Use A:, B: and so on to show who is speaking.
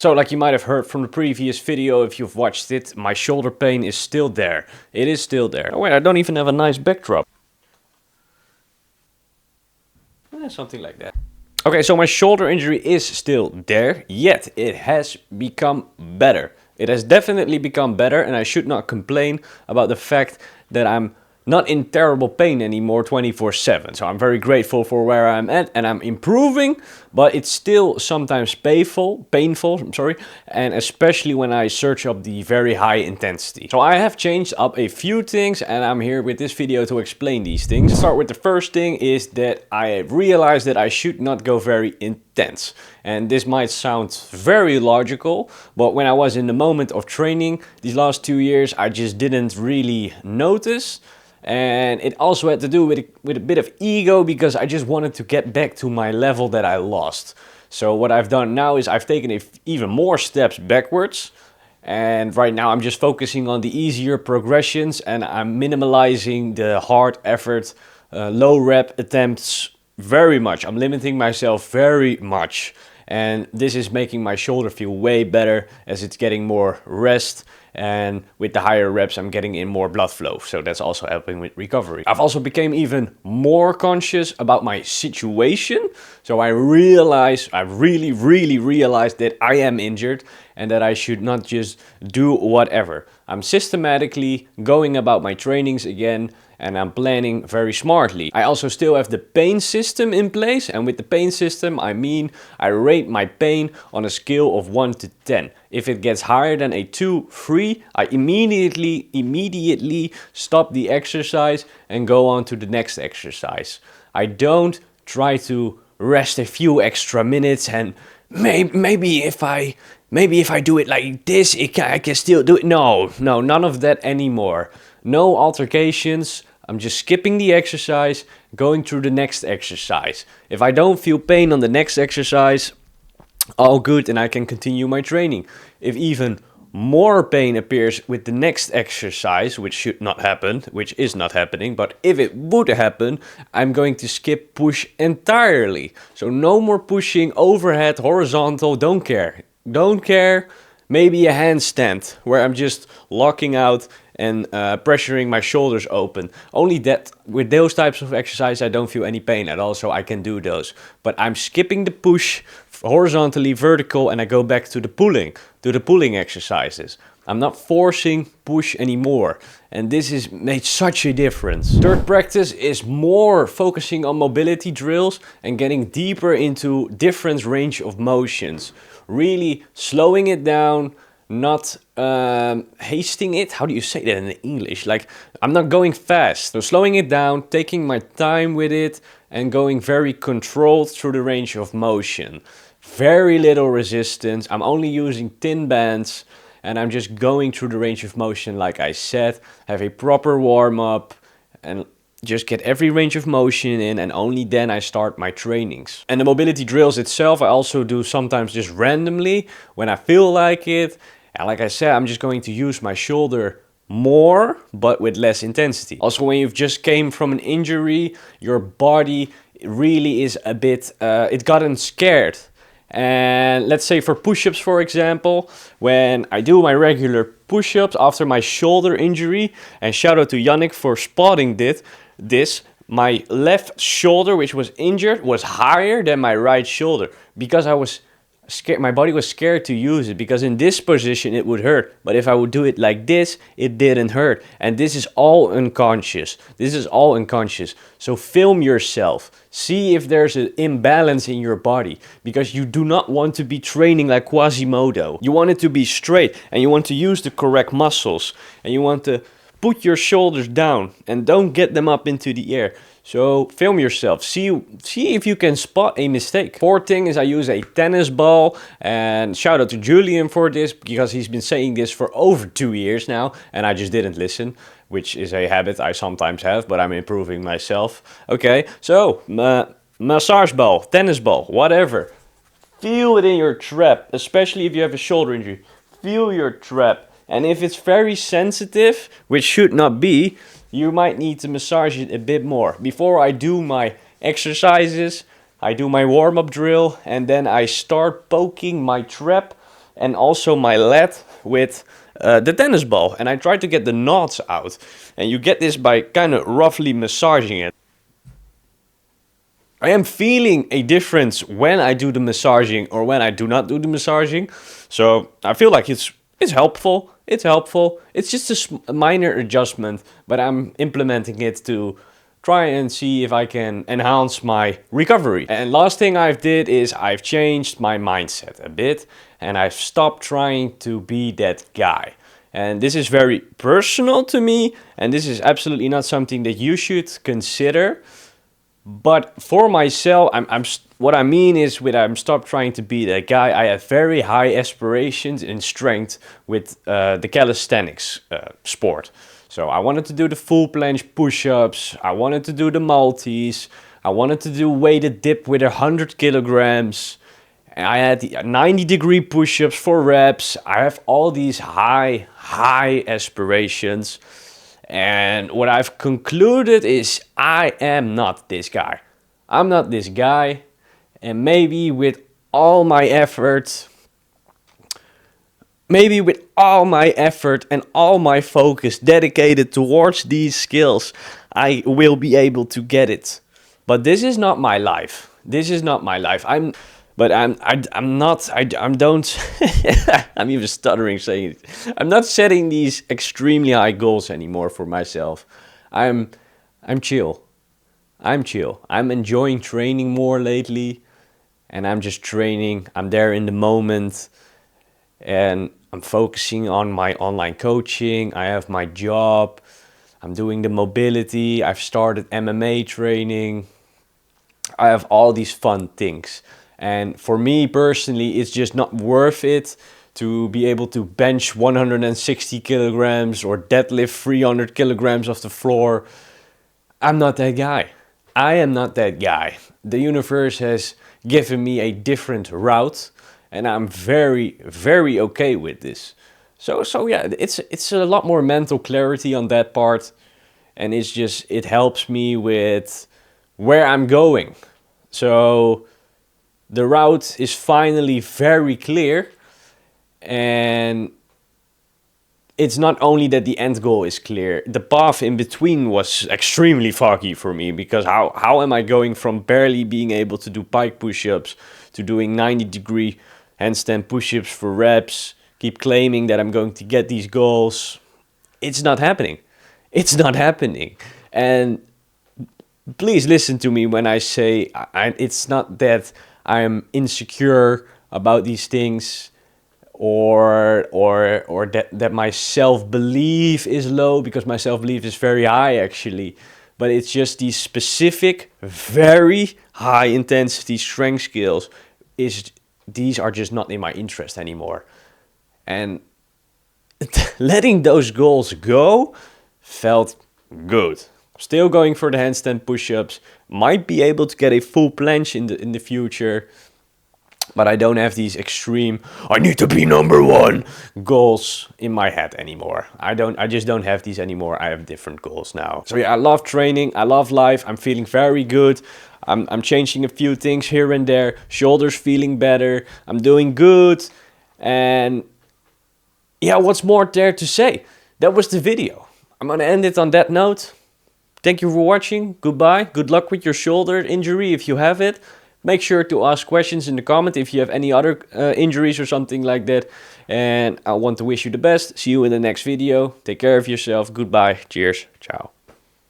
A: So like you might have heard from the previous video, if you've watched it, my shoulder pain is still there. It is still there. Oh wait, I don't even have a nice backdrop. Something like that. Okay, so my shoulder injury is still there, yet it has become better. It has definitely become better, and I should not complain about the fact that I'm not in terrible pain anymore 24/7. So I'm very grateful for where I'm at, and I'm improving, but it's still sometimes painful, I'm sorry, and especially when I search up the very high intensity. So I have changed up a few things, and I'm here with this video to explain these things. Start with the first thing is that I realized that I should not go very intense. And this might sound very logical, but when I was in the moment of training these last 2 years, I just didn't really notice. And it also had to do with a bit of ego, because I just wanted to get back to my level that I lost. So what I've done now is I've taken even more steps backwards. And right now I'm just focusing on the easier progressions, and I'm minimalizing the hard effort, low rep attempts very much. I'm limiting myself very much. And this is making my shoulder feel way better as it's getting more rest. And with the higher reps, I'm getting in more blood flow. So that's also helping with recovery. I've also become even more conscious about my situation. So I really realized that I am injured and that I should not just do whatever. I'm systematically going about my trainings again, and I'm planning very smartly. I also still have the pain system in place, and with the pain system I mean I rate my pain on a scale of 1 to 10. If it gets higher than a 2, 3, I immediately stop the exercise and go on to the next exercise. I don't try to rest a few extra minutes and maybe if I do it like this, I can still do it. No, none of that anymore. No altercations. I'm just skipping the exercise, going through the next exercise. If I don't feel pain on the next exercise, all good, and I can continue my training. If even more pain appears with the next exercise, which is not happening, but if it would happen, I'm going to skip push entirely. So no more pushing overhead, horizontal, don't care. Maybe a handstand where I'm just locking out and pressuring my shoulders open. Only that, with those types of exercise, I don't feel any pain at all, so I can do those. But I'm skipping the push horizontally, vertical, and I go back to the pulling exercises. I'm not forcing push anymore, and this has made such a difference. Third practice is more focusing on mobility drills and getting deeper into different range of motions. Really slowing it down, not hasting it. How do you say that in English? Like, I'm not going fast. So slowing it down, taking my time with it, and going very controlled through the range of motion. Very little resistance. I'm only using thin bands, and I'm just going through the range of motion like I said. Have a proper warm-up and just get every range of motion in, and only then I start my trainings. And the mobility drills itself I also do sometimes just randomly when I feel like it. And like I said, I'm just going to use my shoulder more, but with less intensity. Also, when you've just came from an injury, your body really is a bit, it gotten scared. And let's say for push-ups, for example, when I do my regular push-ups after my shoulder injury, and shout out to Yannick for spotting this, my left shoulder, which was injured, was higher than my right shoulder because I was scared. My body was scared to use it because in this position it would hurt, but if I would do it like this, it didn't hurt. And this is all unconscious. So film yourself. See if there's an imbalance in your body, because you do not want to be training like Quasimodo. You want it to be straight, and you want to use the correct muscles, and you want to put your shoulders down and don't get them up into the air. So film yourself, see if you can spot a mistake. Fourth thing is I use a tennis ball, and shout out to Julian for this, because he's been saying this for over 2 years now and I just didn't listen, which is a habit I sometimes have, but I'm improving myself. Okay, so massage ball, tennis ball, whatever. Feel it in your trap, especially if you have a shoulder injury. Feel your trap. And if it's very sensitive, which should not be, you might need to massage it a bit more. Before I do my exercises, I do my warm-up drill, and then I start poking my trap and also my lat with the tennis ball. And I try to get the knots out. And you get this by kind of roughly massaging it. I am feeling a difference when I do the massaging or when I do not do the massaging. So I feel like it's helpful. It's helpful. It's just a minor adjustment, but I'm implementing it to try and see if I can enhance my recovery. And last thing I've did is I've changed my mindset a bit, and I've stopped trying to be that guy. And this is very personal to me, and this is absolutely not something that you should consider. But for myself, what I mean is I'm stopped trying to be that guy. I have very high aspirations in strength with the calisthenics sport. So I wanted to do the full planche push-ups. I wanted to do the multis. I wanted to do weighted dip with 100 kilograms. And I had the 90-degree push-ups for reps. I have all these high aspirations. And what I've concluded is I am not this guy. I'm not this guy. And maybe with all my effort and all my focus dedicated towards these skills, I will be able to get it. But this is not my life. This is not my life. I'm even stuttering saying it. I'm not setting these extremely high goals anymore for myself. I'm chill. I'm chill. I'm enjoying training more lately, and I'm just training. I'm there in the moment, and I'm focusing on my online coaching. I have my job. I'm doing the mobility. I've started MMA training. I have all these fun things. And for me personally, it's just not worth it to be able to bench 160 kilograms or deadlift 300 kilograms off the floor. I'm not that guy. I am not that guy. The universe has given me a different route, and I'm very, very okay with this. So yeah, it's a lot more mental clarity on that part, and it helps me with where I'm going. So the route is finally very clear, and it's not only that the end goal is clear, the path in between was extremely foggy for me, because how am I going from barely being able to do pike push-ups to doing 90-degree handstand push-ups for reps, keep claiming that I'm going to get these goals. It's not happening. It's not happening. And please listen to me when I say it's not that I'm insecure about these things or that my self-belief is low, because my self-belief is very high actually. But it's just these specific, very high intensity strength skills, these are just not in my interest anymore. And letting those goals go felt good. Still going for the handstand push-ups. Might be able to get a full planche in the future. But I don't have these extreme, I need to be number one goals in my head anymore. I just don't have these anymore. I have different goals now. So yeah, I love training. I love life. I'm feeling very good. I'm changing a few things here and there. Shoulders feeling better. I'm doing good. And yeah, what's more there to say? That was the video. I'm gonna end it on that note. Thank you for watching. Goodbye. Good luck with your shoulder injury if you have it. Make sure to ask questions in the comment if you have any other injuries or something like that. And I want to wish you the best. See you in the next video. Take care of yourself. Goodbye. Cheers. Ciao.